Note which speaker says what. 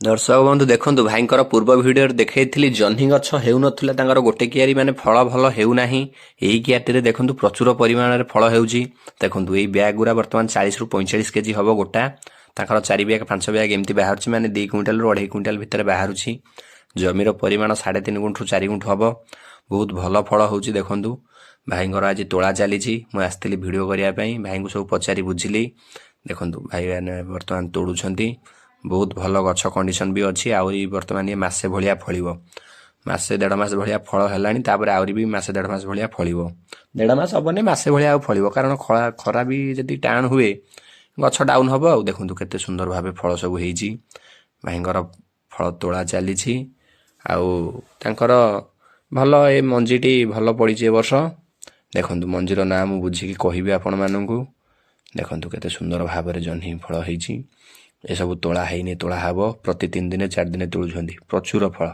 Speaker 1: दर्शक बंधु देखंतु भाईंकर पूर्व वीडियो देखैथिली जह्नी गछ हेउनथिला तांकर गोटे कियारी माने फल भल हेउनाही एही कियारीरे देखंतु प्रचुर परिमाण रे फल हेउची देखंतु एही बैग गुरा वर्तमान 40 रु 45 केजी हबो गोटा तांकर 4 बैग 5 बैग एमती बाहरची माने 2 क्विंटल रु 2.5 क्विंटल भितर बाहरुची जमीर परिमाण 3.5 गुंठ रु 4 गुंठ हबो बहुत भल फल होउची देखंतु भाईंकर आज तोळा चलीची मु आस्थिली वीडियो करिया पई भाईंकु सब पचारी बुझिली देखंतु भाई माने वर्तमान तोडुछंती बहुत भल गछ कंडीशन भी अच्छी आउरी वर्तमान ये मासे भलिया फलिबो मासे 1.5 मास भलिया फल हेलानी तापर आउरी भी मासे 1.5 मास भलिया फलिबो 1.5 मास हबने मासे भलिया फलिबो कारण खरा भी जदी टाण हुए गछ डाउन हबो आ देखंतु केते सुंदर भाबे फल सब हेइची भाईंगर फल तोळा चलीची आउ तांकर भल ए मंजीटी भल पड़ीची ए वर्ष देखंतु मंजीर नाम बुझी कि कहिबे आपण माननकु देखंतु केते सुंदर भाबरे जह्नी फल हेइची ए सब तोळा हेइने तोळा हबो प्रति 3 दिन 4 दिन तोळुछंती प्रचुर फल।